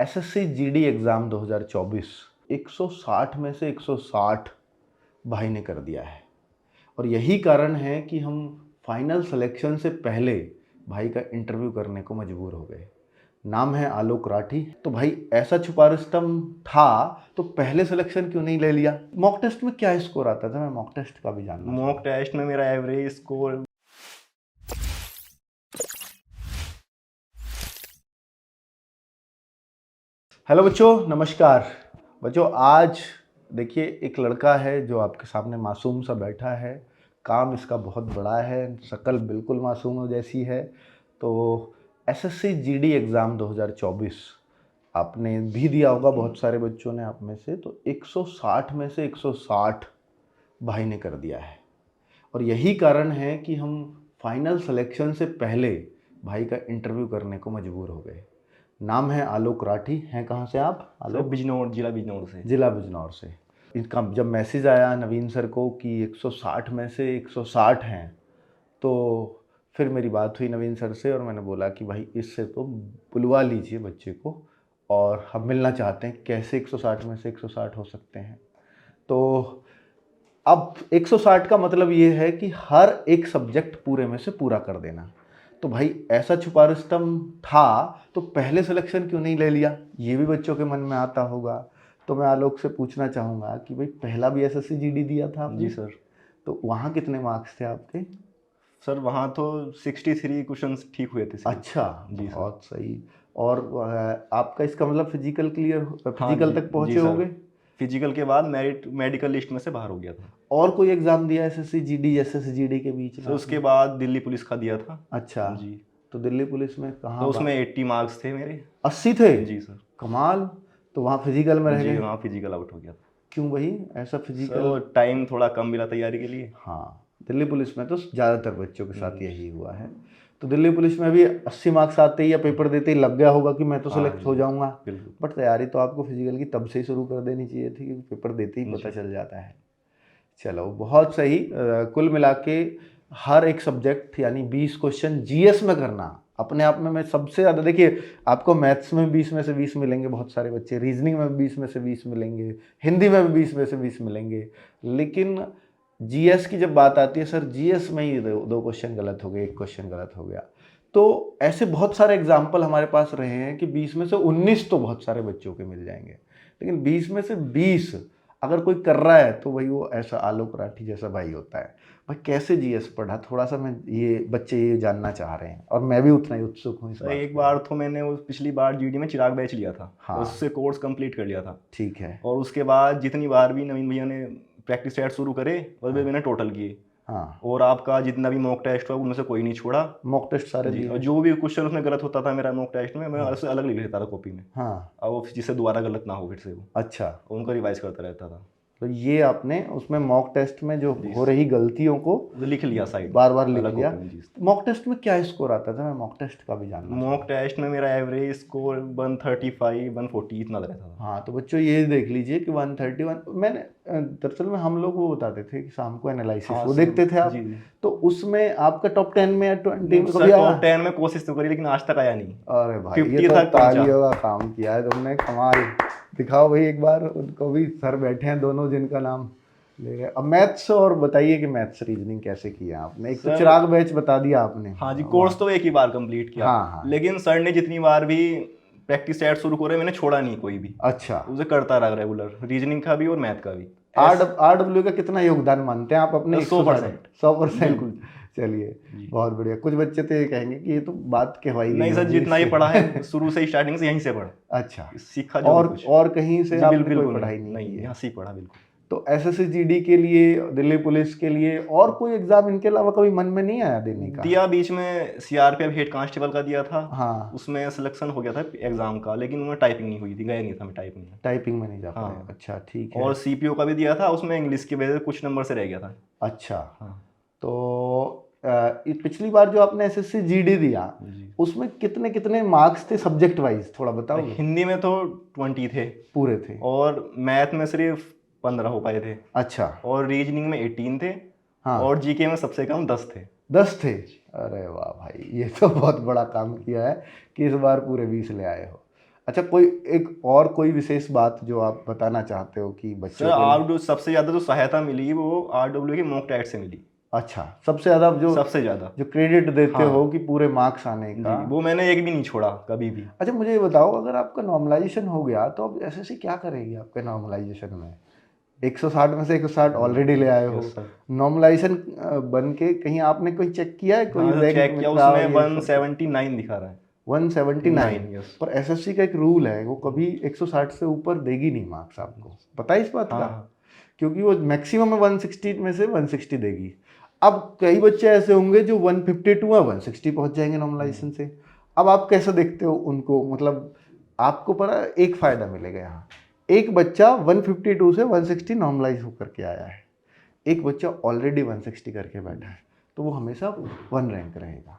SSC GD exam 2024 160 में से 160 भाई ने कर दिया है और यही कारण है कि हम फाइनल सिलेक्शन से पहले भाई का इंटरव्यू करने को मजबूर हो गए। नाम है आलोक राठी। तो भाई ऐसा छुपा रुस्तम था तो पहले सिलेक्शन क्यों नहीं ले लिया? मॉक टेस्ट में क्या स्कोर आता था? मैं मॉक टेस्ट का भी जानना मॉक टेस्ट में मेरा एवरेज स्कोर हेलो बच्चों, नमस्कार। बच्चों आज देखिए एक लड़का है जो आपके सामने मासूम सा बैठा है। काम इसका बहुत बड़ा है, शक्ल बिल्कुल मासूमों जैसी है। तो एसएससी जीडी एग्ज़ाम 2024 आपने भी दिया होगा, बहुत सारे बच्चों ने आप में से। तो 160 में से 160 भाई ने कर दिया है और यही कारण है कि हम फाइनल सिलेक्शन से पहले भाई का इंटरव्यू करने को मजबूर हो गए। नाम है आलोक राठी। हैं कहाँ से आप? आलोक बिजनौर, जिला बिजनौर से। जिला बिजनौर से। इनका जब मैसेज आया नवीन सर को कि 160 में से 160 हैं, तो फिर मेरी बात हुई नवीन सर से और मैंने बोला कि भाई इससे तो बुलवा लीजिए बच्चे को और हम मिलना चाहते हैं। कैसे 160 में से 160 हो सकते हैं? तो अब 160 का मतलब ये है कि हर एक सब्जेक्ट पूरे में से पूरा कर देना। तो भाई ऐसा छुपा रुस्तम था तो पहले सिलेक्शन क्यों नहीं ले लिया? ये भी बच्चों के मन में आता होगा। तो मैं आलोक से पूछना चाहूँगा कि भाई पहला भी एसएससी जीडी दिया था आपने? जी सर। तो वहाँ कितने मार्क्स थे आपके? सर वहाँ तो 63 क्वेश्चंस ठीक हुए थे सिर्फ। अच्छा, जी सर। बहुत सही। और आपका इसका मतलब फिजिकल क्लियर, हाँ फिजिकल जी, तक पहुँचे जी सर। होंगे? फिजिकल के बाद मेडिकल लिस्ट में से बाहर हो गया था। और कोई एग्ज़ाम दिया एसएससी जीडी एसएससी जीडी के बीच में सर उसके आपने? बाद दिल्ली पुलिस का दिया था। अच्छा, जी। तो दिल्ली पुलिस में तो कहाँ? उसमें 80 मार्क्स थे मेरे। 80 थे? जी सर। कमाल। तो वहाँ फिजिकल में रह जी गए? वहाँ फिजिकल आउट हो गया था। क्यों भाई ऐसा सर फिजिकल? वो टाइम थोड़ा कम मिला तैयारी के लिए। हाँ, दिल्ली पुलिस में तो ज़्यादातर बच्चों के साथ जी। यही हुआ है। तो दिल्ली पुलिस में भी 80 मार्क्स आते ही या पेपर देते ही लग गया होगा कि मैं तो हाँ सिलेक्ट हो जी, जाऊंगा। बिल्कुल। बट तैयारी तो आपको फिजिकल की तब से ही शुरू कर देनी चाहिए थी, क्योंकि पेपर देते ही पता जी। चल जाता है। चलो बहुत सही। कुल मिला के हर एक सब्जेक्ट यानी 20 क्वेश्चन जीएस में करना अपने आप में मैं सबसे ज़्यादा, देखिए आपको मैथ्स में 20 में से 20 मिलेंगे, बहुत सारे बच्चे रीजनिंग में 20 में से 20 मिलेंगे, हिंदी में भी 20 में से 20 मिलेंगे, लेकिन जीएस की जब बात आती है सर, जीएस में ही दो क्वेश्चन गलत हो गए, एक क्वेश्चन गलत हो गया। तो ऐसे बहुत सारे एग्जाम्पल हमारे पास रहे हैं कि 20 में से 19 तो बहुत सारे बच्चों के मिल जाएंगे, लेकिन 20 में से 20 अगर कोई कर रहा है तो वही वो ऐसा आलोक राठी जैसा भाई होता है। भाई कैसे जीएस पढ़ा, थोड़ा सा मैं ये बच्चे ये जानना चाह रहे हैं और मैं भी उतना ही उत्सुक हूँ इस सर बात एक पे। बार तो मैंने वो पिछली बार जीडी में चिराग बैच लिया था। हाँ। उससे कोर्स कंप्लीट कर लिया था। ठीक है। और उसके बाद जितनी बार भी नवीन भैया ने प्रैक्टिस सेट शुरू करे और वे मैंने टोटल किए। हाँ, और आपका जितना भी मॉक टेस्ट हुआ उनमें से कोई नहीं छोड़ा। मॉक टेस्ट सारे जी। दिए और हैं? जो भी क्वेश्चन उसमें गलत होता था मेरा मॉक टेस्ट में, मैं उससे अलग लिख लेता था कॉपी में। हाँ। और वो जिससे दोबारा गलत ना हो फिर से वो अच्छा, उनको रिवाइज करता रहता था। तो ये आपने उसमें मॉक टेस्ट में जो जी। हो रही गलतियों को वो लिख लिया साइड बार बार लिख अलग लिया। कॉपी में। जी। मॉक टेस्ट में क्या स्कोर आता था? मैं मॉक टेस्ट का भी जानना मॉक टेस्ट में मेरा एवरेज स्कोर 135 140 इतना रहता था। हाँ, तो बच्चों ये देख लीजिए कि 131 मैंने दरअसल में हम लोग वो बताते थे कि शाम को एनालिसिस हाँ वो सर। देखते थे आप। जी जी। तो उसमें आपका टॉप 10 में या 20 में सर कभी आया? टॉप 10 में कोशिश तो करी लेकिन आज तक आया नहीं। अरे भाई ये 50 तो तक पहुंचा। तालियों का काम किया है तुमने, कमाल। दिखाओ भाई एक बार उनको भी, सर बैठे हैं दोनों जिनका नाम ले रहे। अब मैथ्स और बताइए कि मैथ्स रीजनिंग कैसे किया आपने? एक तो सर चिराग बैच बता दिया आपने। हाँ जी, कोर्स तो एक ही बार कंप्लीट किया। हाँ हाँ। लेकिन सर ने जितनी बार भी प्रैक्टिस सेट शुरू करे मैंने छोड़ा नहीं कोई भी। अच्छा, उसे करता रहा रेगुलर, रीजनिंग का भी और मैथ का भी। आरडब्ल्यू का कितना योगदान मानते हैं आप अपने? 100%। 100%। बिल्कुल। चलिए जी। बहुत बढ़िया। कुछ बच्चे तो ये कहेंगे कि ये तो बात कहवाई गई नहीं सर, होगी जितना ही इससे। पढ़ा है शुरू से ही स्टार्टिंग से यहीं से पढ़ा। अच्छा, सीखा जो भी कुछ। और कहीं से जी आपने कोई बिल्कुल पढ़ाई नहीं, नहीं की है? यहाँ से ही पढ़ा बिल्कुल। तो एसएससी जीडी के लिए, दिल्ली पुलिस के लिए और कोई एग्जाम इनके अलावा कभी मन में नहीं आया देने का? दिया बीच में, सीआरपीएफ हेड कांस्टेबल का दिया था। हाँ, उसमें सिलेक्शन हो गया था एग्जाम का, लेकिन उसमें टाइपिंग नहीं हुई थी, गया नहीं था मैं टाइपिंग में। टाइपिंग में नहीं जा पाए। हाँ। अच्छा ठीक है। और सीपीओ का भी दिया था, उसमें इंग्लिश की वजह से कुछ नंबर से रह गया था। अच्छा, हाँ तो पिछली बार जो आपने एसएससी जीडी दिया जी। उसमें कितने कितने मार्क्स थे सब्जेक्ट वाइज, थोड़ा बताओगे? हिंदी में तो 20 थे पूरे थे? और मैथ में सिर्फ 15 हो पाए थे। अच्छा। और रीजनिंग में 18 थे। हाँ, और जीके में सबसे कम 10 थे। 10 थे? अरे वाह भाई, ये तो बहुत बड़ा काम किया है कि इस बार पूरे 20 ले आए हो। अच्छा, कोई एक और कोई विशेष बात जो आप बताना चाहते हो कि बच्चों सर के लिए? आर सबसे ज़्यादा जो सहायता मिली वो RW के मॉक टेस्ट से मिली, अच्छा, सबसे ज़्यादा जो सबसे ज़्यादा। जो क्रेडिट देते हाँ हो कि पूरे मार्क्स आने का। जी, वो मैंने एक भी नहीं छोड़ा कभी भी। अच्छा, मुझे ये बताओ, अगर आपका नॉर्मलाइजेशन हो गया तो अब एसएससी क्या करेगी आपके नॉर्मलाइजेशन में? 160 में से 160 ऑलरेडी ले आए हो। Yes sir. नॉर्मलाइजेशन बन के कहीं आपने कोई चेक किया है, कोई हाँ सर, रैंक चेक में किया, था उसमें ये सब? 179 दिखा रहा है। 179? यस। पर एसएससी का एक रूल है, वो कभी 160 से ऊपर देगी नहीं मार्क्स आपको, पता है इस बात का? हाँ क्योंकि वो मैक्सिमम 160 में से 160 देगी। अब कई बच्चे ऐसे होंगे जो 152 या 160 पहुंच जाएंगे नॉर्मलाइजेशन से। अब आप कैसे देखते हो उनको? मतलब आपको पर एक फायदा मिलेगा यहाँ, एक बच्चा 152 से 160 नॉर्मलाइज होकर के आया है, एक बच्चा ऑलरेडी 160 करके बैठा है, तो वो हमेशा 1 रैंक रहेगा।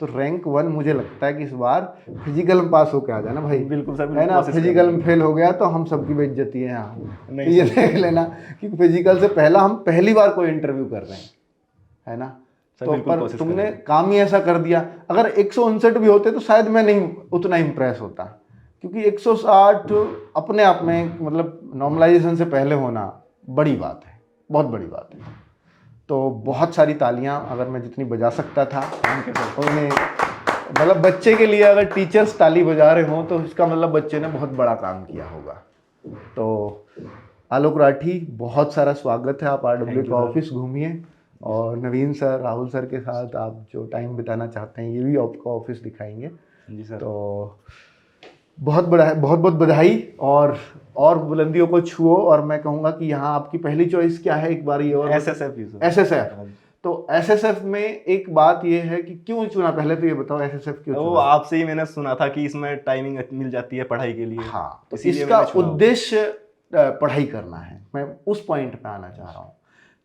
तो रैंक 1 मुझे लगता है कि इस बार फिजिकल में पास होके आ जाना भाई। बिल्कुल सर, है बिल्कुल ना? कोशिश फिजिकल में करेंगे। फेल हो गया तो हम सबकी बेइज्जती है यहाँ। तो नहीं ये सर। देख लेना कि फिजिकल से पहला हम पहली बार कोई इंटरव्यू कर रहे हैं, है ना? सर तो बिल्कुल पर कोशिश तुमने करेंगे। काम ही ऐसा कर दिया। अगर 159 भी होते तो शायद मैं नहीं उतना इम्प्रेस होता, क्योंकि 160 अपने आप में मतलब नॉर्मलाइजेशन से पहले होना बड़ी बात है, बहुत बड़ी बात है। तो बहुत सारी तालियां अगर मैं जितनी बजा सकता था उन्हें, मतलब बच्चे के लिए अगर टीचर्स ताली बजा रहे हों तो इसका मतलब बच्चे ने बहुत बड़ा काम किया होगा। तो आलोक राठी, बहुत सारा स्वागत है, आप RW Thank you, का sir. ऑफिस घूमिए, और नवीन सर, राहुल सर के साथ आप जो टाइम बिताना चाहते हैं ये भी आपका ऑफिस दिखाएंगे। जी सर। तो बहुत बड़ा है, बहुत बहुत बधाई, और बुलंदियों को छुओ। और मैं कहूँगा कि यहाँ आपकी पहली चॉइस क्या है, एक बार ये और SSF ही सर। एसएसएफ। हाँ जी। तो एसएसएफ में एक बात ये है कि क्यों चुना, पहले तो ये बताओ एसएसएफ क्यों वो चुना? आपसे ही मैंने सुना था कि इसमें टाइमिंग मिल जाती है पढ़ाई के लिए, हाँ, तो इसीलिए इसका मैंने चुना वो। उद्देश्य पढ़ाई करना है, मैं उस पॉइंट पे आना चाह रहा हूँ।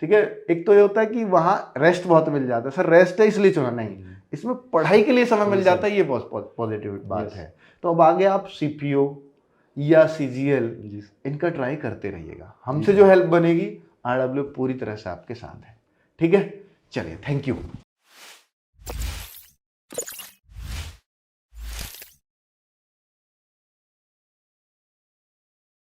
ठीक है, एक तो ये होता है कि वहाँ रेस्ट बहुत मिल जाता है, सर रेस्ट है इसलिए चुना, नहीं, इसमें पढ़ाई के लिए समय मिल जाता है, ये बहुत पॉजिटिव बात है। तो अब आगे आप सीपीओ या सीजीएल जी इनका ट्राई करते रहिएगा, हमसे जो हेल्प बनेगी RW पूरी तरह से आपके साथ है। ठीक है, चलिए, थैंक यू।